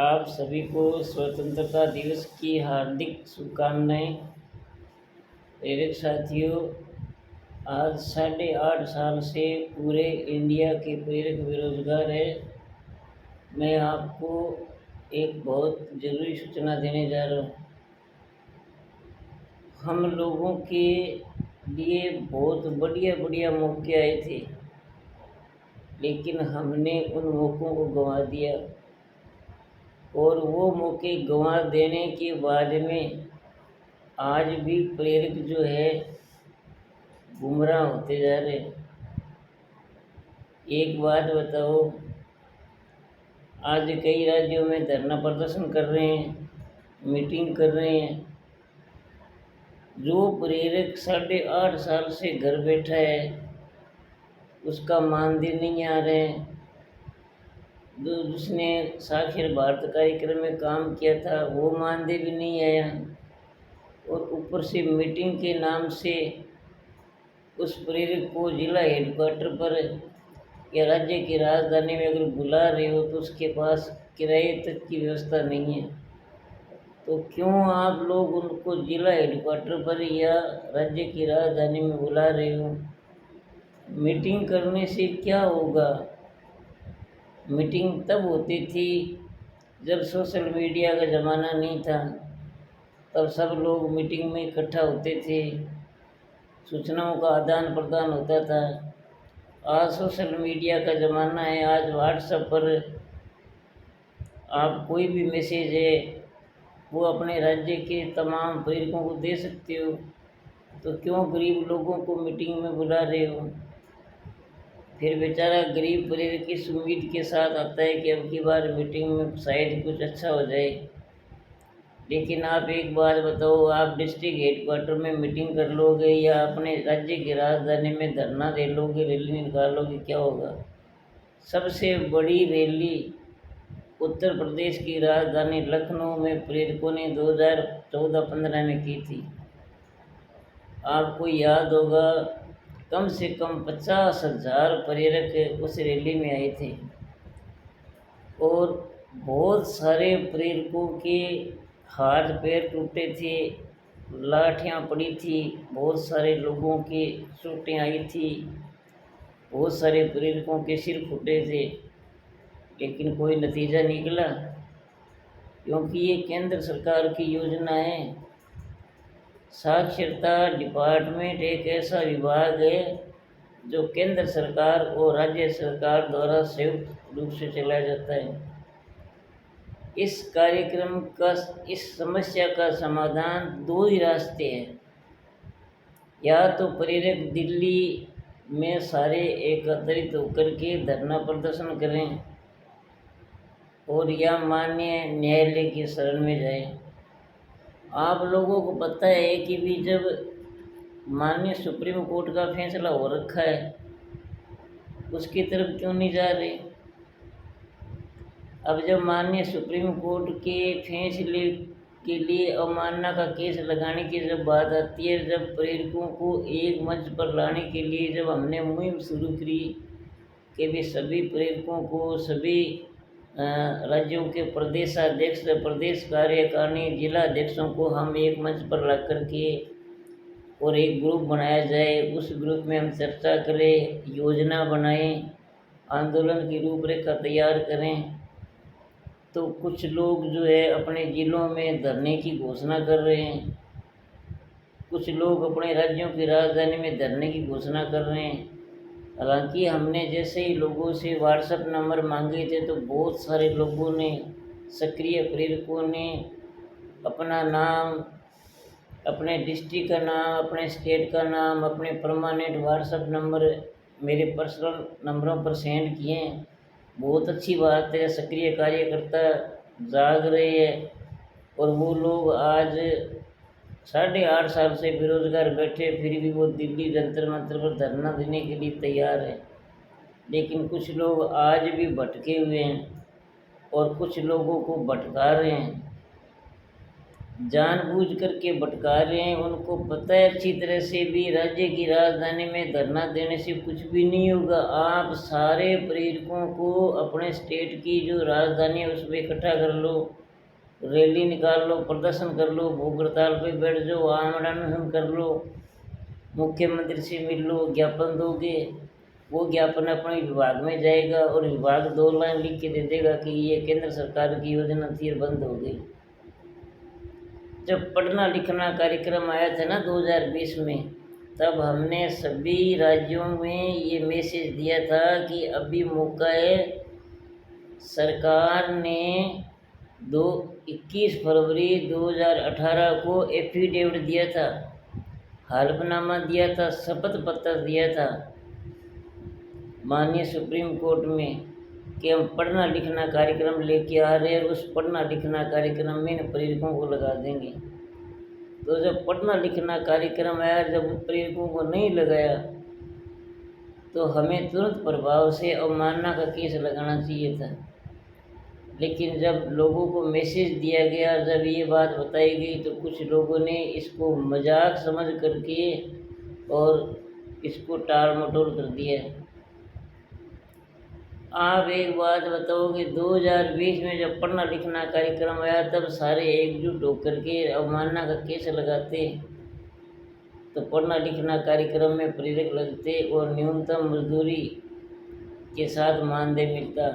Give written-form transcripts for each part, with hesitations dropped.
आप सभी को स्वतंत्रता दिवस की हार्दिक शुभकामनाएं। प्रेरक साथियों, आज 8.5 साल से पूरे इंडिया के प्रेरक बेरोजगार हैं। मैं आपको एक बहुत ज़रूरी सूचना देने जा रहा हूँ। हम लोगों के लिए बहुत बढ़िया बढ़िया मौके आए थे, लेकिन हमने उन मौक़ों को गंवा दिया और वो मौके गंवा देने के बाद में आज भी प्रेरक जो है गुमराह होते जा रहे हैं। एक बात बताओ, आज कई राज्यों में धरना प्रदर्शन कर रहे हैं, मीटिंग कर रहे हैं। जो प्रेरक 8.5 साल से घर बैठा है उसका मानदेय नहीं आ रहे हैं। जो जिसने साक्षर भारत कार्यक्रम में काम किया था वो मानदेय भी नहीं आया, और ऊपर से मीटिंग के नाम से उस प्रेरक को जिला हेडक्वार्टर पर या राज्य की राजधानी में अगर बुला रहे हो तो उसके पास किराए तक की व्यवस्था नहीं है। तो क्यों आप लोग उनको जिला हेडक्वार्टर पर या राज्य की राजधानी में बुला रहे हो? मीटिंग करने से क्या होगा? मीटिंग तब होती थी जब सोशल मीडिया का ज़माना नहीं था, तब सब लोग मीटिंग में इकट्ठा होते थे, सूचनाओं का आदान प्रदान होता था। आज सोशल मीडिया का ज़माना है। आज व्हाट्सएप पर आप कोई भी मैसेज है वो अपने राज्य के तमाम प्रेरकों को दे सकते हो, तो क्यों गरीब लोगों को मीटिंग में बुला रहे हो? फिर बेचारा गरीब प्रेरक इस उम्मीद के साथ आता है कि अब की बार मीटिंग में शायद कुछ अच्छा हो जाए। लेकिन आप एक बात बताओ, आप डिस्ट्रिक्ट हेडक्वार्टर में मीटिंग कर लोगे या अपने राज्य की राजधानी में धरना दे लोगे, रैली निकालोगे, क्या होगा? सबसे बड़ी रैली उत्तर प्रदेश की राजधानी लखनऊ में प्रेरकों ने 2014-15 में की थी। आपको याद होगा, कम से कम 50,000 प्रेरक उस रैली में आए थे और बहुत सारे प्रेरकों के हाथ पैर टूटे थे, लाठियाँ पड़ी थी, बहुत सारे लोगों के चोटें आई थी, बहुत सारे प्रेरकों के सिर फूटे थे, लेकिन कोई नतीजा निकला? क्योंकि ये केंद्र सरकार की योजना है। साक्षरता डिपार्टमेंट एक ऐसा विभाग है जो केंद्र सरकार और राज्य सरकार द्वारा संयुक्त रूप से चलाया जाता है। इस कार्यक्रम का, इस समस्या का समाधान दो ही रास्ते हैं। या तो प्रेरक दिल्ली में सारे एकत्रित होकर के धरना प्रदर्शन करें और या माननीय न्यायालय की शरण में जाएं। आप लोगों को पता है कि भी जब माननीय सुप्रीम कोर्ट का फैसला हो रखा है उसकी तरफ क्यों नहीं जा रहे? अब जब माननीय सुप्रीम कोर्ट के फैसले के लिए अवमानना का केस लगाने की जब बात आती है, जब प्रेरकों को एक मंच पर लाने के लिए जब हमने मुहिम शुरू की कि भी सभी प्रेरकों को, सभी राज्यों के प्रदेशाध्यक्ष, प्रदेश कार्यकारिणी, जिला अध्यक्षों को हम एक मंच पर ला करके और एक ग्रुप बनाया जाए, उस ग्रुप में हम चर्चा करें, योजना बनाएं, आंदोलन की रूपरेखा तैयार करें। तो कुछ लोग जो है अपने ज़िलों में धरने की घोषणा कर रहे हैं, कुछ लोग अपने राज्यों की राजधानी में धरने की घोषणा कर रहे हैं। हालांकि हमने जैसे ही लोगों से व्हाट्सएप नंबर मांगे थे तो बहुत सारे लोगों ने, सक्रिय प्रेरकों ने अपना नाम, अपने डिस्ट्रिक्ट का नाम, अपने स्टेट का नाम, अपने परमानेंट व्हाट्सएप नंबर मेरे पर्सनल नंबरों पर सेंड किए हैं। बहुत अच्छी बात है, सक्रिय कार्यकर्ता जाग रहे हैं और वो लोग आज 8.5 साल से बेरोजगार बैठे, फिर भी वो दिल्ली जंतर मंतर पर धरना देने के लिए तैयार है। लेकिन कुछ लोग आज भी भटके हुए हैं और कुछ लोगों को भटका रहे हैं। जानबूझ करके भटका रहे हैं। उनको पता है अच्छी तरह से भी राज्य की राजधानी में धरना देने से कुछ भी नहीं होगा। आप सारे प्रेरकों को अपने स्टेट की जो राजधानी है उसमें इकट्ठा कर लो, रैली निकाल लो, प्रदर्शन कर लो, भूख हड़ताल पे बैठ जाओ, आंदोलन कर लो, मुख्यमंत्री से मिल लो, ज्ञापन दोगे, वो ज्ञापन अपने विभाग में जाएगा और विभाग 2 लाइन लिख के दे देगा कि ये केंद्र सरकार की योजना थी और बंद हो गई। जब पढ़ना लिखना कार्यक्रम आया था ना 2020 में, तब हमने सभी राज्यों में ये मैसेज दिया था कि अभी मौका है। सरकार ने 21 फरवरी 2018 को एफिडेविट दिया था, हलफनामा दिया था, शपथ पत्र दिया था माननीय सुप्रीम कोर्ट में कि हम पढ़ना लिखना कार्यक्रम लेके आ रहे हैं और उस पढ़ना लिखना कार्यक्रम में इन प्रेरकों को लगा देंगे। तो जब पढ़ना लिखना कार्यक्रम आया, जब प्रेरकों को नहीं लगाया तो हमें तुरंत प्रभाव से अवमानना का केस लगाना चाहिए था। लेकिन जब लोगों को मैसेज दिया गया, जब ये बात बताई गई, तो कुछ लोगों ने इसको मजाक समझ करके और इसको टाल मटोल कर दिया। आप एक बात बताओ कि 2020 में जब पढ़ना लिखना कार्यक्रम आया तब सारे एकजुट होकर के अवमानना का केस लगाते, तो पढ़ना लिखना कार्यक्रम में प्रेरक लगते और न्यूनतम मजदूरी के साथ मानदेय मिलता।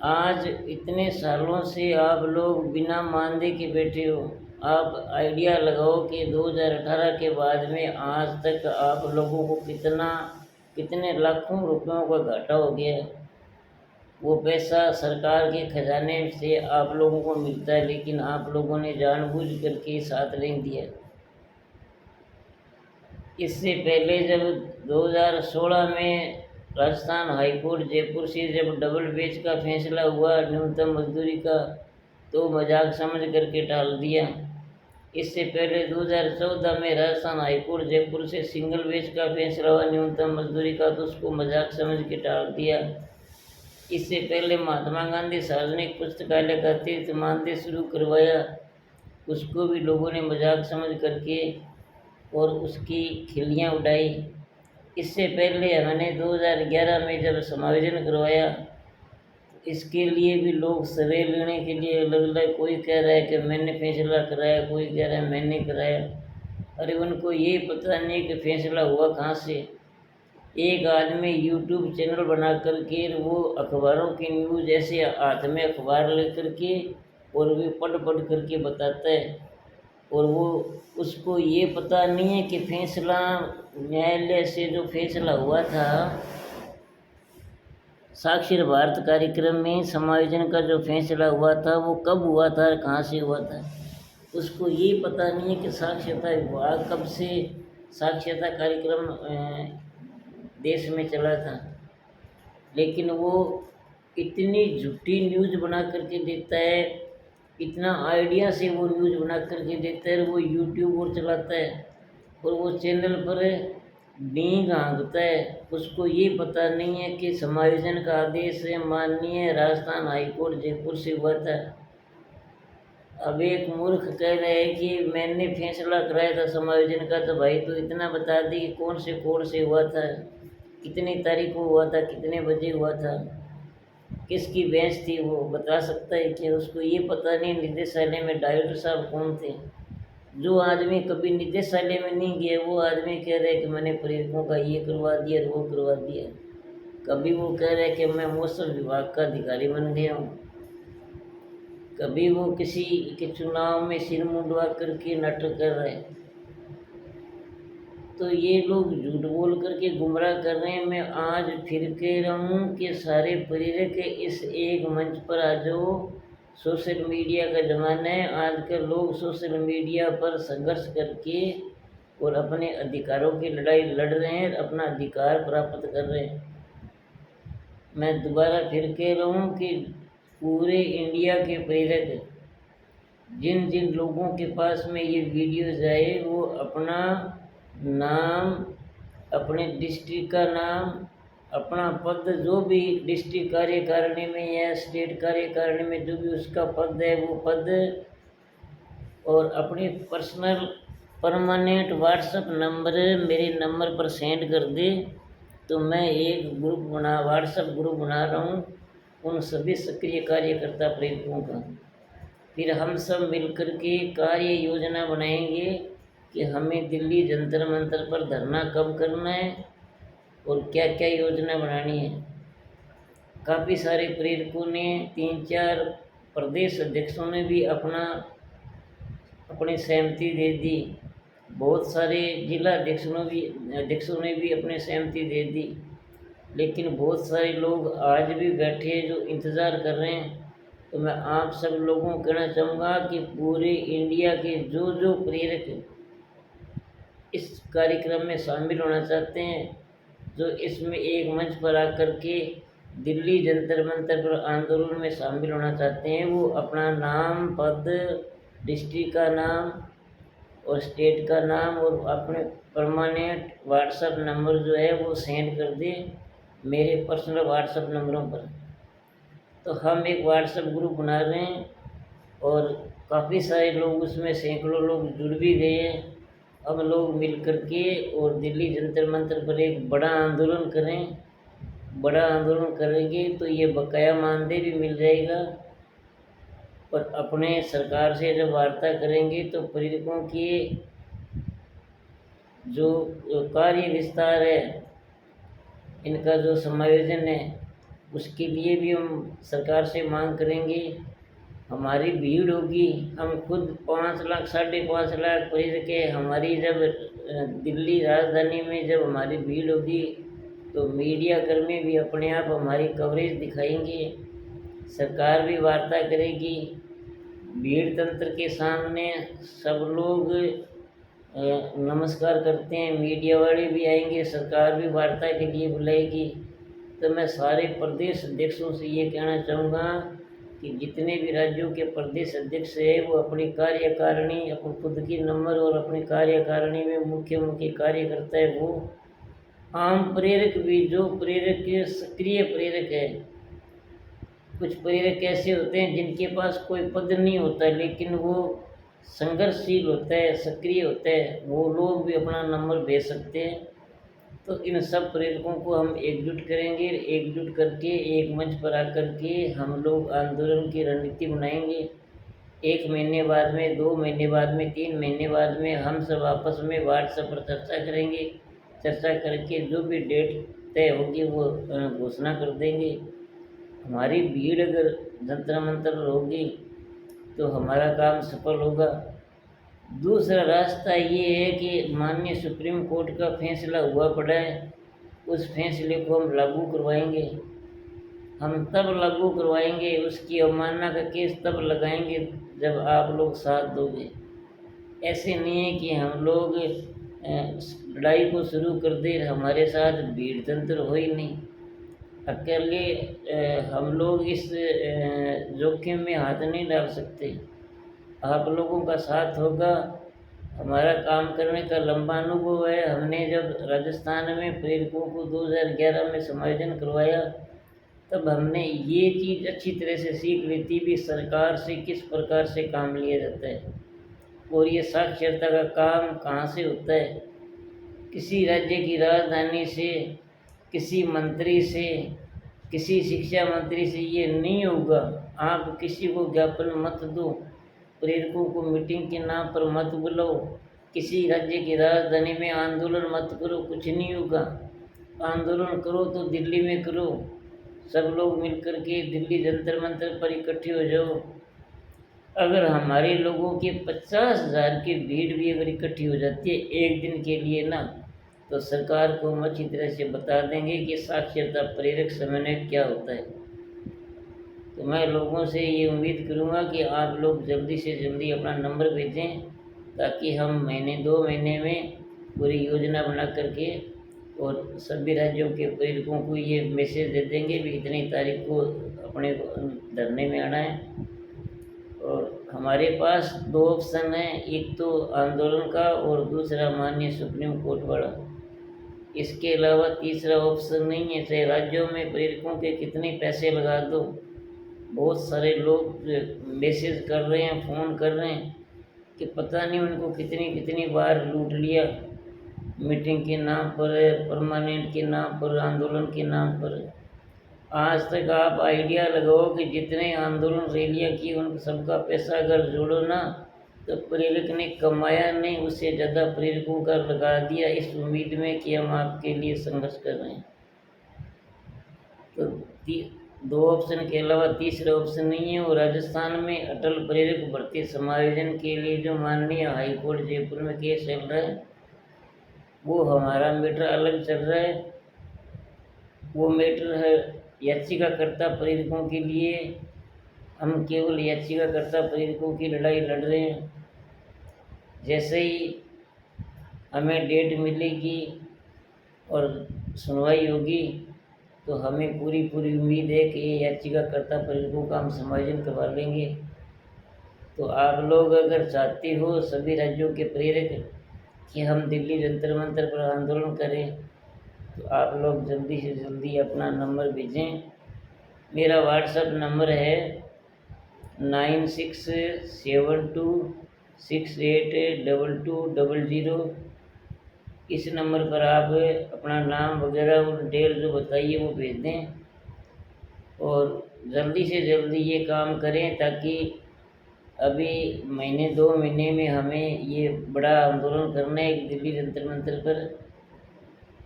आज इतने सालों से आप लोग बिना मानदेय के बैठे हो। आप आइडिया लगाओ कि 2018 के बाद में आज तक आप लोगों को कितने लाखों रुपयों का घाटा हो गया है। वो पैसा सरकार के खजाने से आप लोगों को मिलता है, लेकिन आप लोगों ने जानबूझ करके साथ नहीं दिया। इससे पहले जब 2016 में राजस्थान हाईकोर्ट जयपुर से जब डबल बेंच का फैसला हुआ न्यूनतम मजदूरी का, तो मजाक समझ करके टाल दिया। इससे पहले 2014 में राजस्थान हाईकोर्ट जयपुर से सिंगल बेंच का फैसला हुआ न्यूनतम मजदूरी का, तो उसको मजाक समझ के टाल दिया। इससे पहले महात्मा गांधी सार्वजनिक पुस्तकालय का तीर्थ मानदेय शुरू करवाया, उसको भी लोगों ने मजाक समझ करके और उसकी खिल्लियाँ उड़ाई। इससे पहले हमने 2011 में जब समायोजन करवाया, इसके लिए भी लोग श्रेय लेने के लिए अलग अलग, कोई कह रहा है कि मैंने फैसला कराया, कोई कह रहा है मैंने कराया। अरे उनको ये पता नहीं कि फैसला हुआ कहाँ से। एक आदमी यूट्यूब चैनल बना करके वो अखबारों की न्यूज़ ऐसे हाथ में अखबार लेकर के और भी पढ़ करके बताता है, और वो उसको ये पता नहीं है कि फैसला न्यायालय से जो फैसला हुआ था साक्षर भारत कार्यक्रम में समायोजन का जो फैसला हुआ था वो कब हुआ था और कहाँ से हुआ था, उसको ये पता नहीं है कि साक्षरता विभाग कब से साक्षरता कार्यक्रम देश में चला था। लेकिन वो इतनी झूठी न्यूज़ बना करके देता है, इतना आइडिया से वो न्यूज़ बना करके देता है, वो यूट्यूब पर चलाता है और वो चैनल पर नींद हाँकता है। उसको ये पता नहीं है कि समायोजन का आदेश माननीय राजस्थान हाईकोर्ट जयपुर से हुआ था। अब एक मूर्ख कह रहा है कि मैंने फैसला कराया था समायोजन का, तो भाई तो इतना बता दी कि कौन से कोर्ट से हुआ था, कितनी तारीख को हुआ था, कितने बजे हुआ था, किसकी बेंच थी, वो बता सकता है कि उसको ये पता नहीं निदेशालय में डायरेक्टर साहब कौन थे। जो आदमी कभी निदेशालय में नहीं गया वो आदमी कह रहा है कि मैंने प्रेरकों का ये करवा दिया वो करवा दिया। कभी वो कह रहा है कि मैं मौसम विभाग का अधिकारी बन गया हूँ, कभी वो किसी के चुनाव में सिर मुंडवा करके नाटक कर रहे हैं। तो ये लोग झूठ बोल करके गुमराह कर रहे हैं। मैं आज फिर कह रहा हूँ कि सारे प्रेरक इस एक मंच पर आ जाओ। सोशल मीडिया का ज़माना है, आजकल लोग सोशल मीडिया पर संघर्ष करके और अपने अधिकारों की लड़ाई लड़ रहे हैं, अपना अधिकार प्राप्त कर रहे हैं। मैं दोबारा फिर कह रहा हूँ कि पूरे इंडिया के प्रेरक जिन जिन लोगों के पास में ये वीडियो जाए वो अपना नाम, अपने डिस्ट्रिक्ट का नाम, अपना पद, जो भी डिस्ट्रिक्ट कार्यकारिणी में या स्टेट कार्यकारिणी में जो भी उसका पद है वो पद और अपनी पर्सनल परमानेंट व्हाट्सएप नंबर मेरे नंबर पर सेंड कर दे, तो मैं एक व्हाट्सएप ग्रुप बना रहा हूँ उन सभी सक्रिय कार्यकर्ता प्रेरकों का। फिर हम सब मिलकर के कार्य योजना बनाएंगे कि हमें दिल्ली जंतर मंतर पर धरना कब करना है और क्या क्या योजना बनानी है। काफ़ी सारे प्रेरकों ने, 3-4 प्रदेश अध्यक्षों ने भी अपनी सहमति दे दी। बहुत सारे जिला अध्यक्षों ने भी अपनी सहमति दे दी। लेकिन बहुत सारे लोग आज भी बैठे हैं जो इंतज़ार कर रहे हैं। तो मैं आप सब लोगों को कहना चाहूँगा कि पूरे इंडिया के जो जो प्रेरक इस कार्यक्रम में शामिल होना चाहते हैं, जो इसमें एक मंच पर आकर के दिल्ली जंतर मंतर पर आंदोलन में शामिल होना चाहते हैं, वो अपना नाम, पद, डिस्ट्रिक्ट का नाम और स्टेट का नाम और अपने परमानेंट व्हाट्सएप नंबर जो है वो सेंड कर दे मेरे पर्सनल व्हाट्सएप नंबरों पर। तो हम एक व्हाट्सएप ग्रुप बना रहे हैं और काफ़ी सारे लोग उसमें, सैकड़ों लोग जुड़ भी गए हैं। अब लोग मिल कर के और दिल्ली जंतर मंतर पर एक बड़ा आंदोलन करें। बड़ा आंदोलन करेंगे तो ये बकाया मानदेय भी मिल जाएगा। और अपने सरकार से जब वार्ता करेंगे तो प्रेरकों के जो कार्य विस्तार है, इनका जो समायोजन है, उसके लिए भी हम सरकार से मांग करेंगे। हमारी भीड़ होगी, हम खुद 5 लाख 5.5 लाख प्रेरक है हमारी। जब दिल्ली राजधानी में जब हमारी भीड़ होगी तो मीडिया कर्मी भी अपने आप हमारी कवरेज दिखाएंगे, सरकार भी वार्ता करेगी। भीड़ तंत्र के सामने सब लोग नमस्कार करते हैं, मीडिया वाले भी आएंगे, सरकार भी वार्ता के लिए बुलाएगी। तो मैं सारे प्रदेश अध्यक्षों से ये कहना चाहूँगा कि जितने भी राज्यों के प्रदेश अध्यक्ष हैं वो अपनी कार्यकारिणी, अपने खुद की नंबर और अपनी कार्यकारिणी में मुख्य कार्यकर्ता है वो आम प्रेरक भी, जो प्रेरक सक्रिय प्रेरक है। कुछ प्रेरक ऐसे होते हैं जिनके पास कोई पद नहीं होता लेकिन वो संघर्षशील होता है, सक्रिय होता है, वो लोग भी अपना नंबर भेज सकते हैं। तो इन सब प्रेरकों को हम एकजुट करेंगे, एकजुट करके एक मंच पर आकर के हम लोग आंदोलन की रणनीति बनाएंगे। 1 महीने बाद में, 2 महीने बाद में, 3 महीने बाद में हम सब आपस में व्हाट्सएप पर चर्चा करेंगे। चर्चा करके जो भी डेट तय होगी वो घोषणा कर देंगे। हमारी भीड़ अगर जंतर मंतर होगी तो हमारा काम सफल होगा। दूसरा रास्ता ये है कि माननीय सुप्रीम कोर्ट का फैसला हुआ पड़ा है, उस फैसले को हम लागू करवाएंगे। हम तब लागू करवाएंगे, उसकी अवमानना का केस तब लगाएंगे जब आप लोग साथ दोगे। ऐसे नहीं है कि हम लोग लड़ाई को शुरू कर दे, हमारे साथ भीड़ तंत्र हो ही नहीं। अकेले हम लोग इस जोखिम में हाथ नहीं डाल सकते। आप लोगों का साथ होगा। हमारा काम करने का लंबा अनुभव है। हमने जब राजस्थान में प्रेरकों को 2011 में समायोजन करवाया तब हमने ये चीज़ अच्छी तरह से सीख ली थी भी सरकार से किस प्रकार से काम लिया जाता है और ये साक्षरता का काम कहाँ से होता है। किसी राज्य की राजधानी से, किसी मंत्री से, किसी शिक्षा मंत्री से ये नहीं होगा। आप किसी को ज्ञापन मत दो, प्रेरकों को मीटिंग के नाम पर मत बुलाओ, किसी राज्य की राजधानी में आंदोलन मत करो, कुछ नहीं होगा। आंदोलन करो तो दिल्ली में करो, सब लोग मिलकर के दिल्ली जंतर मंतर पर इकट्ठे हो जाओ। अगर हमारे लोगों के 50,000 की भीड़ भी अगर इकट्ठी हो जाती है एक दिन के लिए ना, तो सरकार को हम अच्छी तरह से बता देंगे कि साक्षरता प्रेरक समन्वय क्या होता है। तो मैं लोगों से ये उम्मीद करूँगा कि आप लोग जल्दी से जल्दी अपना नंबर भेजें ताकि हम महीने 2 महीने में पूरी योजना बना करके और सभी राज्यों के प्रेरकों को ये मैसेज दे देंगे भी इतनी तारीख को अपने धरने में आना है। और हमारे पास 2 ऑप्शन हैं, एक तो आंदोलन का और दूसरा माननीय सुप्रीम कोर्ट वाला। इसके अलावा तीसरा ऑप्शन नहीं है। चाहे राज्यों में प्रेरकों के कितने पैसे लगा दो, बहुत सारे लोग मैसेज कर रहे हैं, फ़ोन कर रहे हैं, कि पता नहीं उनको कितनी कितनी बार लूट लिया, मीटिंग के नाम पर, परमानेंट के नाम पर, आंदोलन के नाम पर। आज तक आप आइडिया लगाओ कि जितने आंदोलन रैलियाँ की उन सबका पैसा अगर जोड़ो ना, तो प्रेरक ने कमाया नहीं, उससे ज़्यादा प्रेरकों का लगा दिया इस उम्मीद में कि हम आपके लिए संघर्ष कर रहे हैं। तो दो ऑप्शन के अलावा तीसरा ऑप्शन नहीं है। और राजस्थान में अटल प्रेरक भर्ती समायोजन के लिए जो माननीय हाईकोर्ट जयपुर में केस चल रहा है, वो हमारा मैटर अलग चल रहा है। वो मैटर है याचिकाकर्ता प्रेरकों के लिए। हम केवल याचिकाकर्ता प्रेरकों की लड़ाई लड़ रहे हैं। जैसे ही हमें डेट मिलेगी और सुनवाई होगी, तो हमें पूरी पूरी उम्मीद है कि ये याचिकाकर्ता प्रेरकों का हम समायोजन करवा लेंगे। तो आप लोग अगर चाहते हो सभी राज्यों के प्रेरक कि हम दिल्ली जंतर मंतर पर आंदोलन करें, तो आप लोग जल्दी से जल्दी अपना नंबर भेजें। मेरा व्हाट्सएप नंबर है 9672682200। इस नंबर पर आप अपना नाम वगैरह और डिटेल जो बताइए वो भेज दें, और जल्दी से जल्दी ये काम करें, ताकि अभी महीने 2 महीने में हमें ये बड़ा आंदोलन करना है दिल्ली जंतर मंतर पर।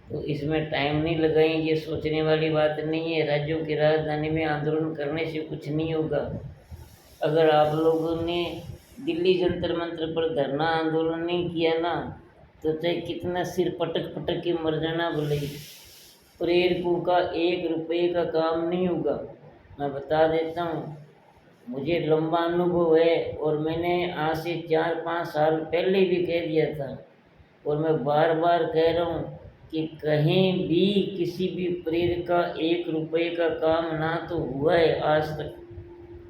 तो इसमें टाइम नहीं लगाएं, ये सोचने वाली बात नहीं है। राज्यों की राजधानी में आंदोलन करने से कुछ नहीं होगा। अगर आप लोगों ने दिल्ली जंतर मंतर पर धरना आंदोलन नहीं किया ना, तो चाहे कितना सिर पटक पटक के मर जाना भले, प्रेरकों का 1 रुपये का काम नहीं होगा। मैं बता देता हूँ, मुझे लंबा अनुभव है, और मैंने आज से 4-5 साल पहले भी कह दिया था, और मैं बार बार कह रहा हूँ कि कहीं भी किसी भी प्रेरक का 1 रुपये का काम ना तो हुआ है आज तक।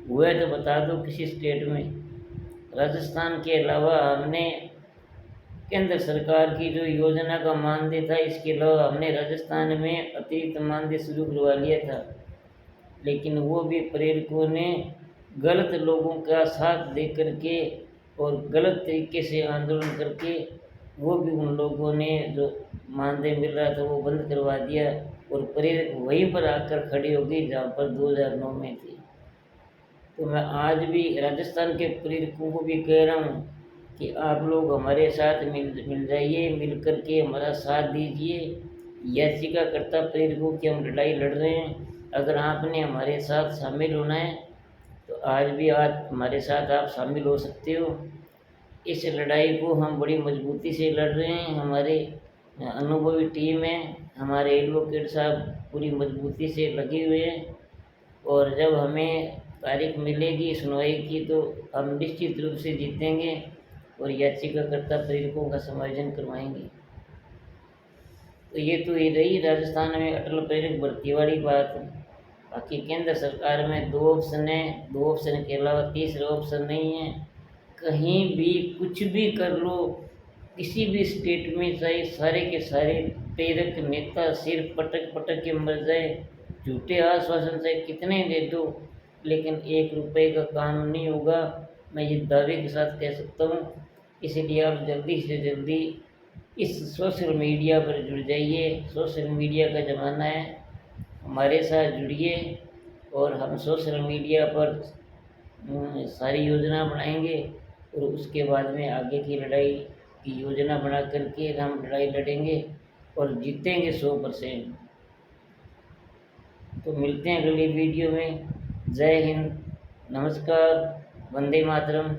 हुआ है तो बता दो किसी स्टेट में। राजस्थान के अलावा हमने केंद्र सरकार की जो योजना का मानदेय था, इसके अलावा हमने राजस्थान में अतिरिक्त मानदेय शुरू करवा लिया था, लेकिन वो भी प्रेरकों ने गलत लोगों का साथ दे करके और गलत तरीके से आंदोलन करके वो भी उन लोगों ने जो मानदेय मिल रहा था वो बंद करवा दिया, और प्रेरक वहीं पर आकर खड़ी हो गई जहाँ पर 2009 में थी। तो मैं आज भी राजस्थान के प्रेरकों को भी कह रहा हूँ कि आप लोग हमारे साथ मिल जाइए, मिल कर के हमारा साथ दीजिए। याचिकाकर्ता प्रेरकों की हम लड़ाई लड़ रहे हैं। अगर आपने हमारे साथ शामिल होना है, तो आज भी हमारे साथ आप शामिल हो सकते हो। इस लड़ाई को हम बड़ी मजबूती से लड़ रहे हैं। हमारे अनुभवी टीम है, हमारे एडवोकेट साहब पूरी मजबूती से लगे हुए हैं, और जब हमें तारीख मिलेगी सुनवाई की, तो हम निश्चित रूप से जीतेंगे और याचिकाकर्ता प्रेरकों का समायोजन करवाएंगे। तो ये तो ये रही राजस्थान में अटल प्रेरक भर्ती वाली बात। बाकी केंद्र सरकार में 2 ऑप्शन है, 2 ऑप्शन के अलावा तीसरा ऑप्शन नहीं है। कहीं भी कुछ भी कर लो, किसी भी स्टेट में, चाहे सारे के सारे प्रेरक नेता सिर पटक पटक के मर जाए, झूठे आश्वासन चाहे कितने दे दो, लेकिन 1 रुपये का काम नहीं होगा। मैं ये दावे के साथ कह सकता हूँ। इसलिए आप जल्दी से जल्दी इस सोशल मीडिया पर जुड़ जाइए। सोशल मीडिया का ज़माना है, हमारे साथ जुड़िए, और हम सोशल मीडिया पर सारी योजना बनाएंगे, और उसके बाद में आगे की लड़ाई की योजना बना करके हम लड़ाई लड़ेंगे और जीतेंगे 100%। तो मिलते हैं अगली वीडियो में। जय हिंद, नमस्कार, वंदे मातरम।